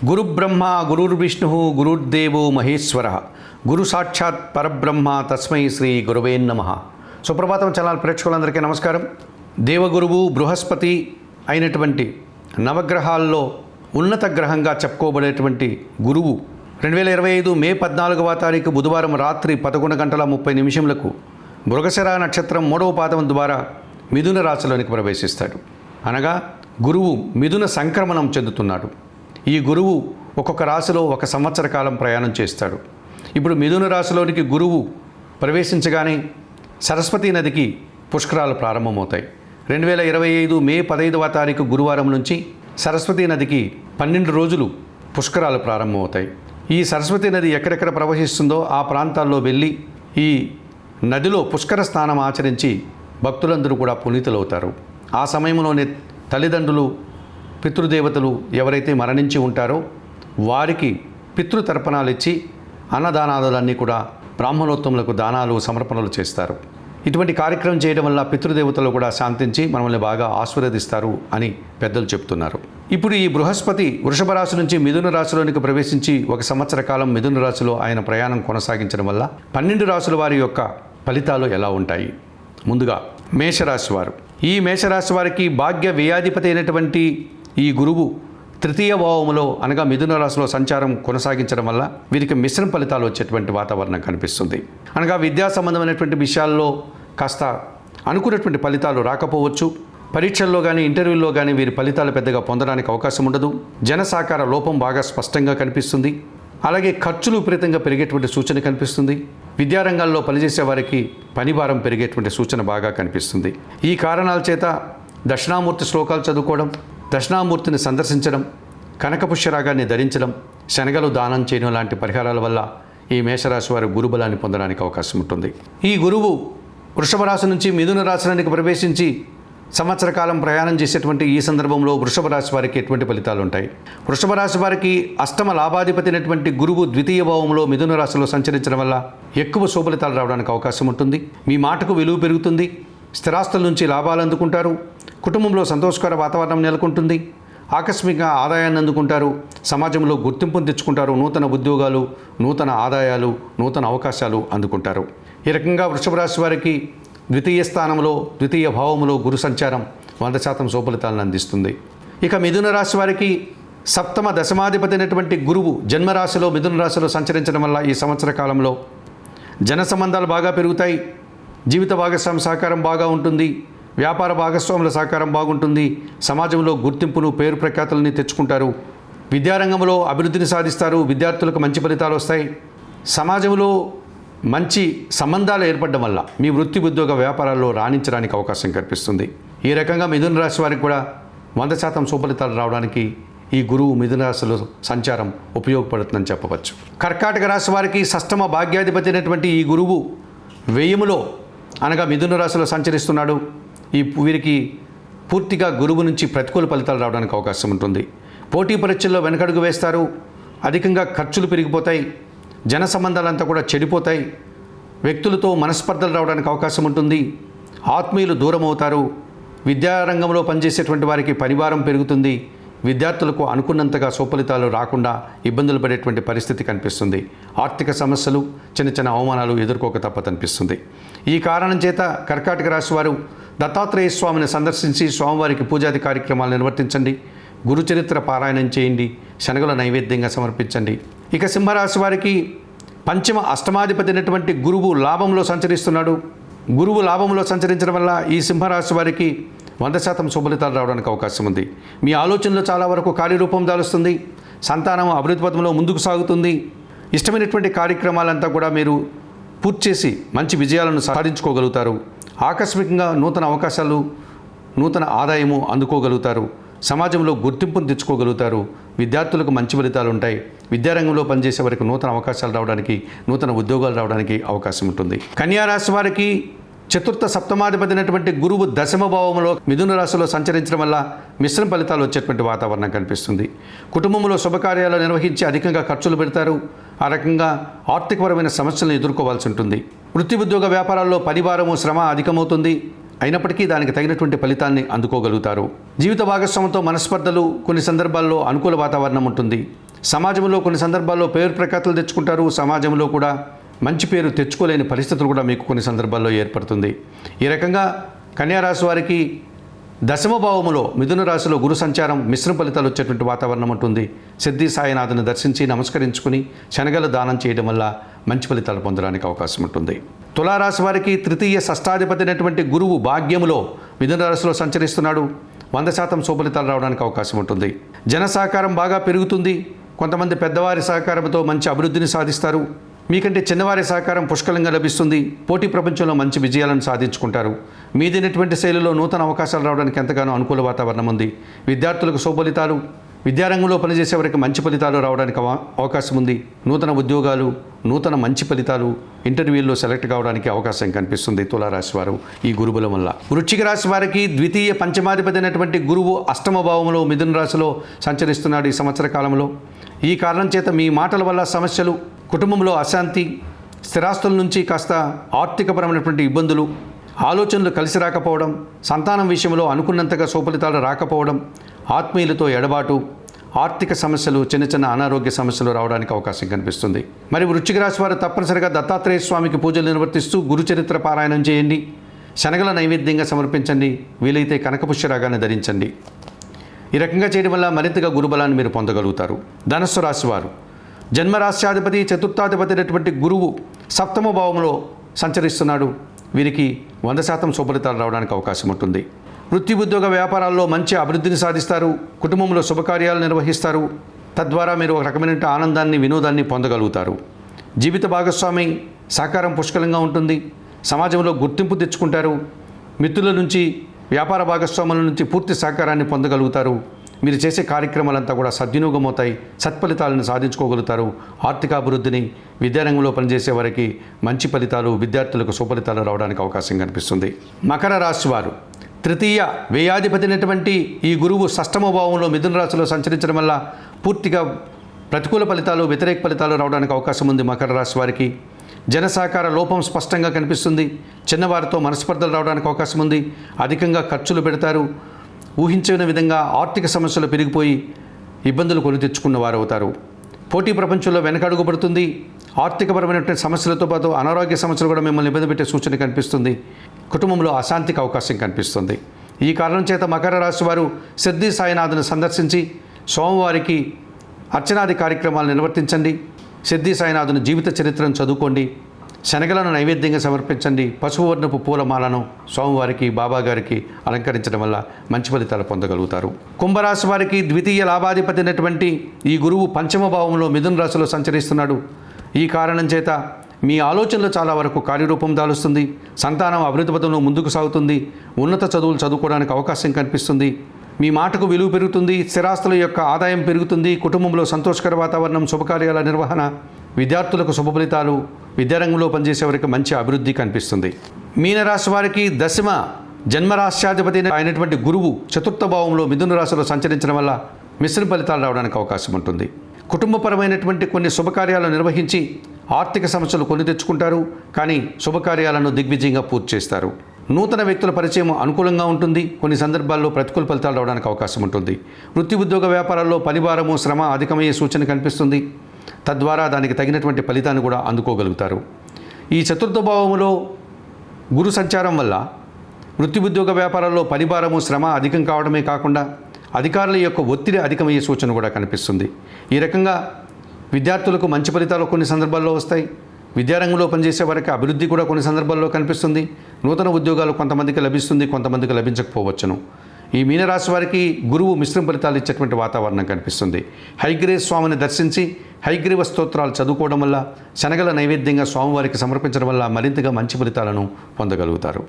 గురుబ్రహ్మ గురుర్విష్ణు గురుర్దేవో మహేశ్వర గురు సాక్షాత్ పరబ్రహ్మ తస్మై శ్రీ గురవే నమః. సుప్రభాతం ఛానల్ ప్రేక్షకులందరికీ నమస్కారం. దేవగురువు బృహస్పతి అయినటువంటి నవగ్రహాల్లో ఉన్నత గ్రహంగా చెప్పుకోబడేటువంటి గురువు 2025 మే 14వ తారీఖు బుధవారం రాత్రి 11:30 మృగశిర నక్షత్రం 3వ పాదం ద్వారా మిథున రాశిలోనికి ప్రవేశిస్తాడు. అనగా గురువు మిథున సంక్రమణం చెందుతున్నాడు. ఈ గురువు ఒక్కొక్క రాశిలో ఒక సంవత్సర కాలం ప్రయాణం చేస్తాడు. ఇప్పుడు మిథున రాశిలోనికి గురువు ప్రవేశించగానే సరస్వతీ నదికి పుష్కరాలు ప్రారంభమవుతాయి. 2025 మే 15వ తారీఖు గురువారం నుంచి సరస్వతీ నదికి 12 రోజులు పుష్కరాలు ప్రారంభమవుతాయి. ఈ సరస్వతీ నది ఎక్కడెక్కడ ప్రవహిస్తుందో ఆ ప్రాంతాల్లో వెళ్ళి ఈ నదిలో పుష్కర స్నానం ఆచరించి భక్తులందరూ కూడా పునీతులవుతారు. ఆ సమయంలోనే తల్లిదండ్రులు, పితృదేవతలు ఎవరైతే మరణించి ఉంటారో వారికి పితృతర్పణాలు ఇచ్చి అన్నదానాదులన్నీ కూడా బ్రాహ్మణోత్తములకు దానాలు సమర్పణలు చేస్తారు. ఇటువంటి కార్యక్రమం చేయడం వల్ల పితృదేవతలు కూడా శాంతించి మనల్ని బాగా ఆశీర్వదిస్తారు అని పెద్దలు చెప్తున్నారు. ఇప్పుడు ఈ బృహస్పతి వృషభ రాశి నుంచి మిథున రాశిలోనికి ప్రవేశించి ఒక సంవత్సర కాలం మిథున రాశిలో ఆయన ప్రయాణం కొనసాగించడం వల్ల 12 రాశుల వారి యొక్క ఫలితాలు ఎలా ఉంటాయి? ముందుగా మేషరాశి వారు. ఈ మేషరాశి వారికి భాగ్య వ్యయాధిపతి అయినటువంటి ఈ గురువు తృతీయ భావములో అనగా మిథున రాశిలో సంచారం కొనసాగించడం వల్ల వీరికి మిశ్రమ ఫలితాలు వచ్చేటువంటి వాతావరణం కనిపిస్తుంది. అనగా విద్యా సంబంధమైనటువంటి విషయాల్లో కాస్త అనుకున్నటువంటి ఫలితాలు రాకపోవచ్చు. పరీక్షల్లో కానీ ఇంటర్వ్యూల్లో కానీ వీరి ఫలితాలు పెద్దగా పొందడానికి అవకాశం ఉండదు. జన సహకార లోపం బాగా స్పష్టంగా కనిపిస్తుంది. అలాగే ఖర్చులు విపరీతంగా పెరిగేటువంటి సూచన కనిపిస్తుంది. విద్యారంగాల్లో పనిచేసే వారికి పనిభారం పెరిగేటువంటి సూచన బాగా కనిపిస్తుంది. ఈ కారణాల చేత దక్షిణామూర్తి శ్లోకాలు చదువుకోవడం, దక్షిణామూర్తిని సందర్శించడం, కనకపుష్యరాగాన్ని ధరించడం, శనగలు దానం చేయడం లాంటి పరిహారాల వల్ల ఈ మేషరాశి వారు గురుబలాన్ని పొందడానికి అవకాశం ఉంటుంది. ఈ గురువు వృషభ రాశి నుంచి మిథున రాశిలోనికి ప్రవేశించి సంవత్సర కాలం ప్రయాణం చేసేటువంటి ఈ సందర్భంలో వృషభ రాశి వారికి ఎటువంటి ఫలితాలు ఉంటాయి? వృషభ రాశి వారికి అష్టమ లాభాధిపతి అయినటువంటి గురువు ద్వితీయ భావంలో మిథున రాశిలో సంచరించడం వల్ల ఎక్కువ శుభఫలితాలు రావడానికి అవకాశం ఉంటుంది. మీ మాటకు విలువ పెరుగుతుంది. స్థిరాస్తుల నుంచి లాభాలు అందుకుంటారు. కుటుంబంలో సంతోషకర వాతావరణం నెలకొంటుంది. ఆకస్మిక ఆదాయాన్ని అందుకుంటారు. సమాజంలో గుర్తింపును తెచ్చుకుంటారు. నూతన ఉద్యోగాలు, నూతన ఆదాయాలు, నూతన అవకాశాలు అందుకుంటారు. ఈ రకంగా వృషభ రాశి వారికి ద్వితీయ స్థానంలో ద్వితీయ భావములో గురు సంచారం 100% శుభఫలితాలను అందిస్తుంది. ఇక మిథున రాశి వారికి సప్తమ దశమాధిపతి అయినటువంటి గురువు జన్మరాశిలో మిథున రాశిలో సంచరించడం వల్ల ఈ సంవత్సర కాలంలో జన సంబంధాలు బాగా పెరుగుతాయి. జీవిత భాగస్వామి సహకారం బాగా ఉంటుంది. వ్యాపార భాగస్వాముల సహకారం బాగుంటుంది. సమాజంలో గుర్తింపును, పేరు ప్రఖ్యాతులని తెచ్చుకుంటారు. విద్యారంగంలో అభివృద్ధిని సాధిస్తారు. విద్యార్థులకు మంచి ఫలితాలు వస్తాయి. సమాజంలో మంచి సంబంధాలు ఏర్పడడం వల్ల మీ వృత్తి, ఉద్యోగ, వ్యాపారాల్లో రాణించడానికి అవకాశం కనిపిస్తుంది. ఈ రకంగా మిథున రాశి వారికి కూడా 100% శుభఫలితాలు రావడానికి ఈ గురువు మిథున రాశిలో సంచారం ఉపయోగపడుతుందని చెప్పవచ్చు. కర్కాటక రాశి వారికి షష్టమ భాగ్యాధిపతి అయినటువంటి ఈ గురువు వ్యయములో అనగా మిథున రాశిలో సంచరిస్తున్నాడు. వీరికి పూర్తిగా గురువు నుంచి ప్రతికూల ఫలితాలు రావడానికి అవకాశం ఉంటుంది. పోటీ పరీక్షల్లో వెనకడుగు వేస్తారు. అధికంగా ఖర్చులు పెరిగిపోతాయి. జన సంబంధాలంతా కూడా చెడిపోతాయి. వ్యక్తులతో మనస్పర్ధలు రావడానికి అవకాశం ఉంటుంది. ఆత్మీయులు దూరం అవుతారు. విద్యారంగంలో పనిచేసేటువంటి వారికి పనిభారం పెరుగుతుంది. విద్యార్థులకు అనుకున్నంతగా సుఫలితాలు రాకుండా ఇబ్బందులు పడేటువంటి పరిస్థితి కనిపిస్తుంది. ఆర్థిక సమస్యలు, చిన్న చిన్న అవమానాలు ఎదుర్కోక తప్పదనిపిస్తుంది. ఈ కారణం చేత కర్కాటక రాశి వారు దత్తాత్రేయ స్వామిని సందర్శించి స్వామివారికి పూజాది కార్యక్రమాలు నిర్వర్తించండి. గురు చరిత్ర పారాయణం చేయండి. శనగల నైవేద్యంగా సమర్పించండి. ఇక సింహరాశి వారికి పంచమ అష్టమాధిపతి అయినటువంటి గురువు లాభంలో సంచరిస్తున్నాడు. గురువు లాభంలో సంచరించడం వల్ల ఈ సింహరాశి వారికి 100% శుభఫలితాలు రావడానికి అవకాశం ఉంది. మీ ఆలోచనలో చాలా వరకు కార్యరూపం దాలుస్తుంది. సంతానం అభివృద్ధి పథంలో ముందుకు సాగుతుంది. ఇష్టమైనటువంటి కార్యక్రమాలంతా కూడా మీరు పూర్తి చేసి మంచి విజయాలను సాధించుకోగలుగుతారు. ఆకస్మికంగా నూతన అవకాశాలు, నూతన ఆదాయము అందుకోగలుగుతారు. సమాజంలో గుర్తింపును తెచ్చుకోగలుగుతారు. విద్యార్థులకు మంచి ఫలితాలు ఉంటాయి. విద్యారంగంలో పనిచేసే వారికి నూతన అవకాశాలు రావడానికి, నూతన ఉద్యోగాలు రావడానికి అవకాశం ఉంటుంది. కన్యా రాశి వారికి చతుర్థ సప్తమాధిపతి అయినటువంటి గురువు దశమ భావంలో మిథున రాశిలో సంచరించడం వల్ల మిశ్రమ ఫలితాలు వచ్చేటువంటి వాతావరణం కనిపిస్తుంది. కుటుంబంలో శుభకార్యాలు నిర్వహించి అధికంగా ఖర్చులు పెడతారు. ఆ రకంగా ఆర్థికపరమైన సమస్యలను ఎదుర్కోవాల్సి ఉంటుంది. వృత్తి, ఉద్యోగ, వ్యాపారాల్లో పనిభారము, శ్రమ అధికమవుతుంది. అయినప్పటికీ దానికి తగినటువంటి ఫలితాన్ని అందుకోగలుగుతారు. జీవిత భాగస్వామితో మనస్పర్ధలు, కొన్ని సందర్భాల్లో అనుకూల వాతావరణం ఉంటుంది. సమాజంలో కొన్ని సందర్భాల్లో పేరు ప్రఖ్యాతులు తెచ్చుకుంటారు. సమాజంలో కూడా మంచి పేరు తెచ్చుకోలేని పరిస్థితులు కూడా మీకు కొన్ని సందర్భాల్లో ఏర్పడుతుంది. ఈ రకంగా కన్యారాశి వారికి దశమ భావములో మిథున రాశిలో గురు సంచారం మిశ్రమ ఫలితాలు వచ్చేటువంటి వాతావరణం ఉంటుంది. సిద్ధి సాయినాథుని దర్శించి నమస్కరించుకుని శనగలు దానం చేయడం వల్ల మంచి ఫలితాలు పొందడానికి అవకాశం ఉంటుంది. తులారాశి వారికి తృతీయ షష్టాధిపతి అయినటువంటి గురువు భాగ్యములో మిథున రాశిలో సంచరిస్తున్నాడు. 100% శుభఫలితాలు రావడానికి అవకాశం ఉంటుంది. జన సహకారం బాగా పెరుగుతుంది. కొంతమంది పెద్దవారి సహకారంతో మంచి అభివృద్ధిని సాధిస్తారు. మీకంటే చిన్నవారి సహకారం పుష్కలంగా లభిస్తుంది. పోటీ ప్రపంచంలో మంచి విజయాలను సాధించుకుంటారు. మీదైనటువంటి శైలిలో నూతన అవకాశాలు రావడానికి ఎంతగానో అనుకూల వాతావరణం ఉంది. విద్యార్థులకు శుభఫలితాలు, విద్యారంగంలో పనిచేసే వారికి మంచి ఫలితాలు రావడానికి అవకాశం ఉంది. నూతన ఉద్యోగాలు, నూతన మంచి ఫలితాలు, ఇంటర్వ్యూల్లో సెలెక్ట్ కావడానికి అవకాశం కనిపిస్తుంది తులారాశి వారు ఈ గురుబలం వల్ల. వృశ్చిక రాశి వారికి ద్వితీయ పంచమాధిపతి అయినటువంటి గురువు అష్టమ భావంలో మిథున రాశిలో సంచరిస్తున్నాడు ఈ సంవత్సర కాలంలో. ఈ కారణం చేత మీ మాటల వల్ల సమస్యలు, కుటుంబంలో అశాంతి, స్థిరాస్తుల నుంచి కాస్త ఆర్థికపరమైనటువంటి ఇబ్బందులు, ఆలోచనలు కలిసి రాకపోవడం, సంతానం విషయంలో అనుకున్నంతగా సుఫలితాలు రాకపోవడం, ఆత్మీయులతో ఎడబాటు, ఆర్థిక సమస్యలు, చిన్న చిన్న అనారోగ్య సమస్యలు రావడానికి అవకాశం కనిపిస్తుంది. మరి వృశ్చిక రాశి వారు తప్పనిసరిగా దత్తాత్రేయ స్వామికి పూజలు నిర్వర్తిస్తూ గురు చరిత్ర పారాయణం చేయండి. శనగల నైవేద్యంగా సమర్పించండి. వీలైతే కనకపుష్యరాగాన్ని ధరించండి. ఈ రకంగా చేయడం వల్ల మరింతగా గురుబలాన్ని మీరు పొందగలుగుతారు. ధనస్సు రాశి వారు జన్మరాశ్యాధిపతి చతుర్థాధిపతి అయినటువంటి గురువు సప్తమ భావంలో సంచరిస్తున్నాడు. వీరికి 100% శుభఫలితాలు రావడానికి అవకాశం ఉంటుంది. వృత్తి ఉద్యోగ వ్యాపారాల్లో మంచి అభివృద్ధిని సాధిస్తారు. కుటుంబంలో శుభకార్యాలు నిర్వహిస్తారు. తద్వారా మీరు ఒక రకమైన ఆనందాన్ని, వినోదాన్ని పొందగలుగుతారు. జీవిత భాగస్వామి సహకారం పుష్కలంగా ఉంటుంది. సమాజంలో గుర్తింపు తెచ్చుకుంటారు. మిత్రుల నుంచి, వ్యాపార భాగస్వాముల నుంచి పూర్తి సహకారాన్ని పొందగలుగుతారు. మీరు చేసే కార్యక్రమాలంతా కూడా సద్వినియోగమవుతాయి. సత్ఫలితాలను సాధించుకోగలుగుతారు. ఆర్థికాభివృద్ధిని, విద్యారంగంలో పనిచేసే వారికి మంచి ఫలితాలు, విద్యార్థులకు సుఫలితాలు రావడానికి అవకాశం కనిపిస్తుంది. మకర రాశి వారు తృతీయ వ్యయాధిపతి అయినటువంటి ఈ గురువు షష్టమ భావంలో మిథున రాశిలో సంచరించడం వల్ల పూర్తిగా ప్రతికూల ఫలితాలు, వ్యతిరేక ఫలితాలు రావడానికి అవకాశం ఉంది. మకర రాశి వారికి జన సహకార లోపం స్పష్టంగా కనిపిస్తుంది. చిన్నవారితో మనస్పర్ధలు రావడానికి అవకాశం ఉంది. అధికంగా ఖర్చులు పెడతారు. ఊహించని విధంగా ఆర్థిక సమస్యలు పెరిగిపోయి ఇబ్బందులు కొని తెచ్చుకున్న వారు అవుతారు. పోటీ ప్రపంచంలో వెనకడుగు పడుతుంది. ఆర్థికపరమైనటువంటి సమస్యలతో పాటు అనారోగ్య సమస్యలు కూడా మిమ్మల్ని ఇబ్బంది పెట్టే సూచన కనిపిస్తుంది. కుటుంబంలో అశాంతికి అవకాశం కనిపిస్తుంది. ఈ కారణం చేత మకర రాశి వారు సిద్ధి సాయినాథుని సందర్శించి సోమవారికి అర్చనాది కార్యక్రమాలు నిర్వర్తించండి. సిద్ధి సాయినాథుని జీవిత చరిత్రను చదువుకోండి. శనగలను నైవేద్యంగా సమర్పించండి. పసుపు వర్ణపు పూలమాలను స్వామివారికి, బాబాగారికి అలంకరించడం వల్ల మంచి ఫలితాలు పొందగలుగుతారు. కుంభరాశి వారికి ద్వితీయ లాభాధిపతి అయినటువంటి ఈ గురువు పంచమ భావంలో మిథున రాశిలో సంచరిస్తున్నాడు. ఈ కారణం చేత మీ ఆలోచనలు చాలా వరకు కార్యరూపం దాలుస్తుంది. సంతానం అభివృద్ధి పథంలో ముందుకు సాగుతుంది. ఉన్నత చదువులు చదువుకోవడానికి అవకాశం కనిపిస్తుంది. మీ మాటకు విలువ పెరుగుతుంది. స్థిరాస్తుల యొక్క ఆదాయం పెరుగుతుంది. కుటుంబంలో సంతోషకర వాతావరణం, శుభకార్యాల నిర్వహణ, విద్యార్థులకు శుభ ఫలితాలు, విద్యారంగంలో పనిచేసే వారికి మంచి అభివృద్ధి కనిపిస్తుంది. మీనరాశి వారికి దశమ జన్మరాశ్యాధిపతి అయినటువంటి గురువు చతుర్థ భావంలో మిథున రాశిలో సంచరించడం వల్ల మిశ్రమ ఫలితాలు రావడానికి అవకాశం ఉంటుంది. కుటుంబపరమైనటువంటి కొన్ని శుభకార్యాలు నిర్వహించి ఆర్థిక సమస్యలు కొని తెచ్చుకుంటారు. కానీ శుభకార్యాలను దిగ్విజయంగా పూర్తి చేస్తారు. నూతన వ్యక్తుల పరిచయం అనుకూలంగా ఉంటుంది. కొన్ని సందర్భాల్లో ప్రతికూల ఫలితాలు రావడానికి అవకాశం ఉంటుంది. వృత్తి ఉద్యోగ వ్యాపారాల్లో పనిభారము, శ్రమ అధికమయ్యే సూచన కనిపిస్తుంది. తద్వారా దానికి తగినటువంటి ఫలితాన్ని కూడా అందుకోగలుగుతారు. ఈ చతుర్థ భావములో గురు సంచారం వల్ల వృత్తి ఉద్యోగ వ్యాపారాల్లో పనిభారము, శ్రమ అధికం కావడమే కాకుండా అధికారుల యొక్క ఒత్తిడి అధికమయ్యే సూచన కూడా కనిపిస్తుంది. ఈ రకంగా విద్యార్థులకు మంచి ఫలితాలు కొన్ని సందర్భాల్లో వస్తాయి. విద్యారంగంలో పనిచేసే వారికి అభివృద్ధి కూడా కొన్ని సందర్భాల్లో కనిపిస్తుంది. నూతన ఉద్యోగాలు కొంతమందికి లభిస్తుంది, కొంతమందికి లభించకపోవచ్చును. ఈ మీనరాశి వారికి గురువు మిశ్రమ ఫలితాలు ఇచ్చేటువంటి వాతావరణం కనిపిస్తుంది. హయగ్రీవ స్వామిని దర్శించి హయగ్రీవ స్తోత్రాలు చదువుకోవడం వల్ల, శనగల నైవేద్యంగా స్వామివారికి సమర్పించడం వల్ల మరింతగా మంచి ఫలితాలను పొందగలుగుతారు.